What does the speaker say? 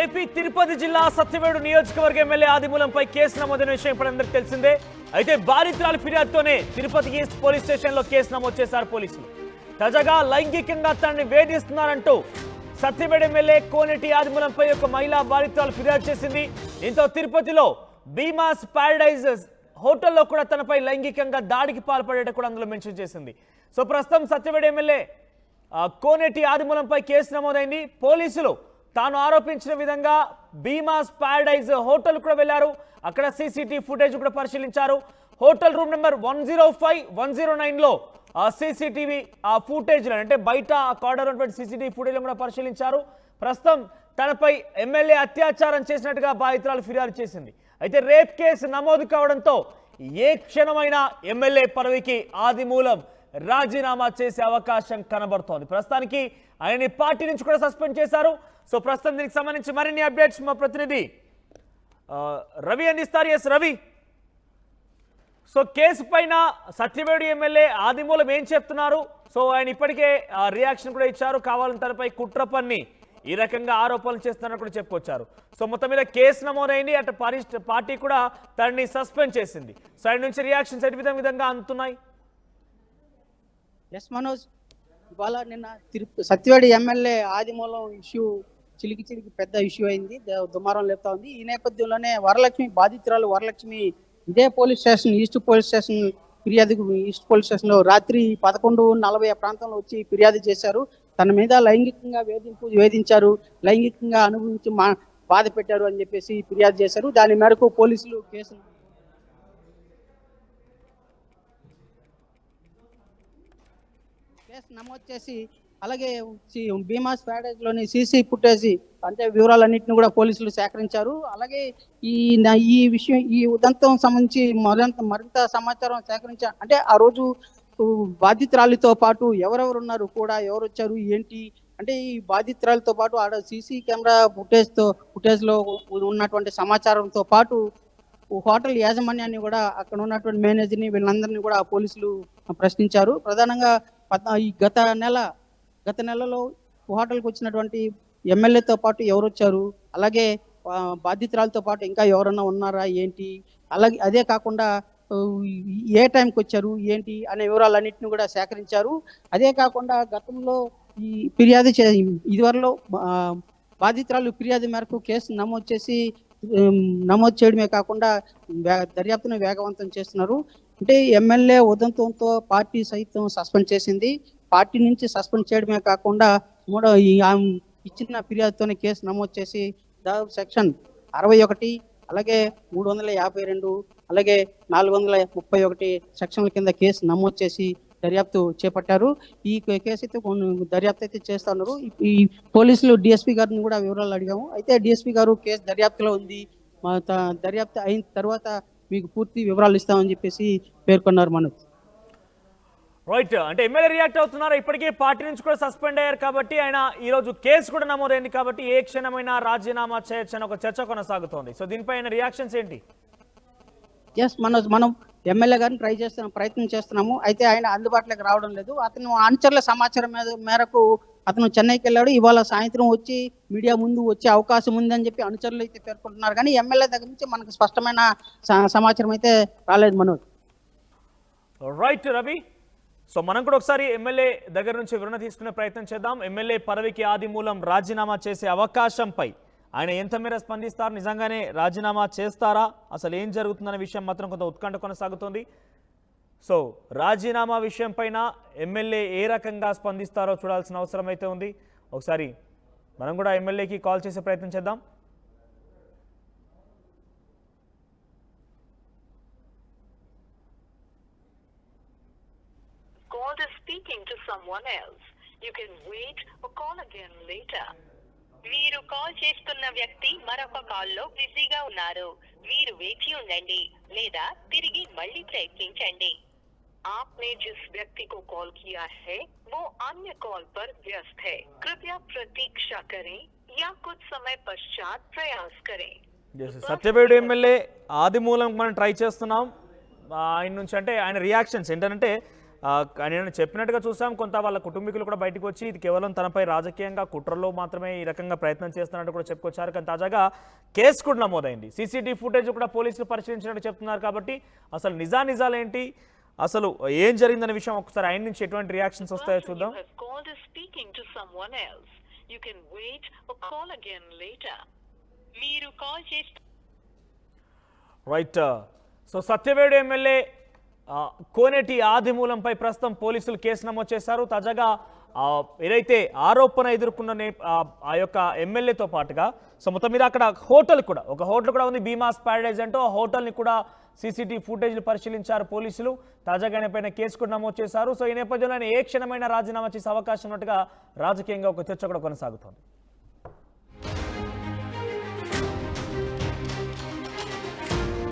AP Tirupati జిల్లా సత్యవేడు నియోజకవర్గ MLA ఆదిమూలంపై case నమోదైన విషయం ఇప్పుడు అందరికీ తెలిసిందే. అయితే బాధితురాలి ఫిర్యాదుతోనే తిరుపతి ఈస్ట్ పోలీస్ స్టేషన్లో కేసు నమోదు చేశారు పోలీసులు. తాజాగా లైంగికంగా తనని వేధిస్తున్నారంటూ సత్యవేడు ఎమ్మెల్యే కోనేటి ఆదిమూలంపై ఒక మహిళా బాధితురాలు ఫిర్యాదు చేసింది. దీంతో తిరుపతిలో బీమాస్ ప్యారడైజ్ హోటల్లో కూడా తనపై లైంగికంగా దాడికి పాల్పడేట కూడా అందులో మెన్షన్ చేసింది. సో ప్రస్తుతం సత్యవేడు ఎమ్మెల్యే కోనేటి ఆదిమూలంపై కేసు నమోదైంది. పోలీసులు తాను ఆరోపించిన విధంగా బీమాస్ ప్యారడైజ్ హోటల్ కూడా వెళ్లారు. అక్కడ సీసీటీవీ ఫుటేజ్ కూడా పరిశీలించారు. హోటల్ రూమ్ నెంబర్ 105, 109లో సీసీటీవీ ఫుటేజ్ అంటే బయట కార్డర్ ఉన్నటువంటి సీసీటీవీ ఫుటేజ్ కూడా పరిశీలించారు. ప్రస్తుతం తనపై ఎమ్మెల్యే అత్యాచారం చేసినట్టుగా బాధితురాలు ఫిర్యాదు చేసింది. అయితే రేప్ కేసు నమోదు కావడంతో ఏ క్షణమైనా ఎమ్మెల్యే పదవికి ఆదిమూలం రాజీనామా చేసే అవకాశం కనబడుతోంది. ప్రస్తుతానికి ఆయన్ని పార్టీ నుంచి కూడా సస్పెండ్ చేశారు. సో ప్రస్తుతం దీనికి సంబంధించి మరిన్ని అప్డేట్స్ మా ప్రతినిధి రవి అందిస్తారు. ఎస్ రవి, సో కేసు పైన సత్యవేడు ఎమ్మెల్యే ఆదిమూలం ఏం చెప్తున్నారు? సో ఆయన ఇప్పటికే రియాక్షన్ కూడా ఇచ్చారు. కావాలని తనపై కుట్ర పన్ని ఈ రకంగా ఆరోపణలు చేస్తున్నారని కూడా చెప్పుకొచ్చారు. సో మొత్తం మీద కేసు నమోదైంది. అటు పార్టీ కూడా తనని సస్పెండ్ చేసింది. సో ఆయన నుంచి రియాక్షన్స్ ఎటు విధంగా అందుతున్నాయి? ఎస్ మనోజ్, ఇవాళ నిన్న సత్యవేడి ఎమ్మెల్యే ఆదిమూలం ఇష్యూ చిలికి పెద్ద ఇష్యూ అయింది, దుమారం లేపుతా ఉంది. ఈ నేపథ్యంలోనే వరలక్ష్మి బాధితురాలు వరలక్ష్మి ఇదే police station east police station east police స్టేషన్లో రాత్రి 11:40 ప్రాంతంలో వచ్చి ఫిర్యాదు చేశారు. తన మీద లైంగికంగా వేధించారు, లైంగికంగా అనుభవించి బాధ పెట్టారు అని చెప్పేసి ఫిర్యాదు చేశారు. దాని మేరకు పోలీసులు కేసు నమోదు చేసి అలాగే బీమాస్ ప్యాడేజ్ లోని సీసీ ఫుటేజ్ అంటే వివరాలన్నింటినీ కూడా పోలీసులు సేకరించారు. అలాగే ఈ విషయం ఈ ఉదంతం సంబంధించి మరింత సమాచారం సేకరించారు. అంటే ఆ రోజు బాధితురాలితో పాటు ఎవరెవరు ఉన్నారు కూడా, ఎవరు వచ్చారు ఏంటి అంటే ఈ బాధితురాలితో పాటు ఆడ సీసీ కెమెరా ఫుటేజ్ లో ఉన్నటువంటి సమాచారంతో పాటు హోటల్ యాజమాన్యాన్ని కూడా, అక్కడ ఉన్నటువంటి మేనేజర్ని, వీళ్ళందరినీ కూడా పోలీసులు ప్రశ్నించారు. ప్రధానంగా ఈ గత నెలలో హోటల్కి వచ్చినటువంటి ఎమ్మెల్యేతో పాటు ఎవరు వచ్చారు, అలాగే బాధితురాలతో పాటు ఇంకా ఎవరన్నా ఉన్నారా ఏంటి, అలాగే అదే కాకుండా ఏ టైంకి వచ్చారు ఏంటి అనే వివరాలన్నింటినీ కూడా సేకరించారు. అదే కాకుండా గతంలో ఈ ఫిర్యాదు ఇదివరలో బాధితురాలు ఫిర్యాదు మేరకు కేసు నమోదు చేయడమే కాకుండా దర్యాప్తును వేగవంతం చేస్తున్నారు. అంటే ఎమ్మెల్యే ఉదంతంతో పార్టీ సైతం సస్పెండ్ చేసింది. పార్టీ నుంచి సస్పెండ్ చేయడమే కాకుండా ఇచ్చిన ఫిర్యాదుతోనే కేసు నమోదు చేసి దాదాపు సెక్షన్ 61 అలాగే 352 అలాగే 431 సెక్షన్ల కింద కేసు నమోదు చేసి దర్యాప్తు చేపట్టారు. ఈ కేసు అయితే దర్యాప్తు అయితే చేస్తా ఉన్నారు. ఈ పోలీసులు డిఎస్పీ గారిని కూడా వివరాలు అడిగాము. అయితే డిఎస్పీ గారు కేసు దర్యాప్తులో ఉంది, దర్యాప్తు అయిన తర్వాత మీకు పూర్తి వివరాలు ఇస్తామని చెప్పేసి పేర్కొన్నారు. మనోజ్ రైట్, అంటే ఎమ్మెల్యే రియాక్ట్ అవుతున్నారు. ఇప్పటికే పార్టీ నుంచి కూడా సస్పెండ్ అయ్యారు కాబట్టి ఆయన ఈరోజు కేసు కూడా నమోదైంది కాబట్టి ఏ క్షణమైనా రాజీనామా చేయొచ్చని ఒక చర్చ కొనసాగుతోంది. సో దీనిపై ఆయన రియాక్షన్స్ ఏంటి? ఎస్ మనోజ్, మనం ఎమ్మెల్యే గారిని ప్రయత్నం చేస్తున్నాము. అయితే ఆయన అందుబాటులోకి రావడం లేదు. అతను అనుచరుల సమాచారం మేరకు అతను చెన్నైకి వెళ్ళాడు. ఇవాళ సాయంత్రం వచ్చి మీడియా ముందు వచ్చే అవకాశం ఉందని చెప్పి అనుచరులు అయితే పేర్కొంటున్నారు. కానీ ఎమ్మెల్యే దగ్గర నుంచి మనకు స్పష్టమైన సమాచారం అయితే రాలేదు. మనోజ్ రైట్ రవి, సో మనం కూడా ఒకసారి ఎమ్మెల్యే దగ్గర నుంచి వివరణ తీసుకునే ప్రయత్నం చేద్దాం. ఎమ్మెల్యే పదవికి ఆదిమూలం రాజీనామా చేసే అవకాశంపై ఆయన ఎంత మేర స్పందిస్తారు? నిజంగానే రాజీనామా చేస్తారా? అసలు ఏం జరుగుతుందనే విషయం మాత్రం కొంత ఉత్కంఠ కొనసాగుతుంది. సో రాజీనామా విషయం పైన ఎమ్మెల్యే ఏ రకంగా స్పందిస్తారో చూడాల్సిన అవసరం అయితే ఉంది. ఒకసారి మనం కూడా ఎమ్మెల్యేకి కాల్ చేసే ప్రయత్నం చేద్దాం. Call is speaking to someone else. You can wait or call again later. మీరు కాల్ చేస్తున్న వ్యక్తి మరొక కాల్లో బిజీగా ఉన్నారు. మీరు వేచి ఉండండి లేదా తిరిగి మళ్ళీ ప్రయత్నించండి. आपने जिस व्यक्ति को कॉल किया है वो अन्य कॉल पर व्यस्त है. कृपया प्रतीक्षा करें या कुछ समय पश्चात प्रयास करें. సత్యవేడు ఎమ్మెల్యే ఆదిమూలం మనం ట్రై చేస్తున్నాం. ఆయన నుంచి అంటే ఆయన రియాక్షన్స్ ఏంటంటే నేను చెప్పినట్టుగా చూసాం, కొంత వాళ్ళ కుటుంబీకులు కూడా బయటకు వచ్చి ఇది కేవలం తనపై రాజకీయంగా కుట్రలో మాత్రమే ఈ రకంగా ప్రయత్నం చేస్తున్నట్టు కూడా చెప్పుకొచ్చారు. కానీ తాజాగా కేసు కూడా నమోదైంది. సీసీటీవీ ఫుటేజ్ కూడా పోలీసులు పరిశీలించినట్టు చెప్తున్నారు. కాబట్టి అసలు నిజాలేంటి, అసలు ఏం జరిగిందనే విషయం ఒకసారి ఆయన నుంచి ఎటువంటి రియాక్షన్స్ వస్తాయో చూద్దాం. మీరు కాల్ చేస్తే రైట్. సో సత్యవేడు ఎమ్మెల్యే కోనేటి ఆదిమూలంపై ప్రస్తుతం పోలీసులు కేసు నమోదు చేశారు. తాజాగా ఏదైతే ఆరోపణ ఎదుర్కొన్న ఆ యొక్క ఎమ్మెల్యేతో పాటుగా సో మొత్తం మీద అక్కడ హోటల్ కూడా ఉంది, భీమాస్ ప్యారడైజ్ అంటూ. ఆ హోటల్ని కూడా సీసీటీవీ ఫుటేజ్లు పరిశీలించారు పోలీసులు. తాజాగా ఆయన పైన కేసు కూడా నమోదు చేశారు. సో ఈ నేపథ్యంలో ఏ క్షణమైనా రాజీనామా చేసే అవకాశం ఉన్నట్టుగా రాజకీయంగా ఒక చర్చ కూడా కొనసాగుతోంది.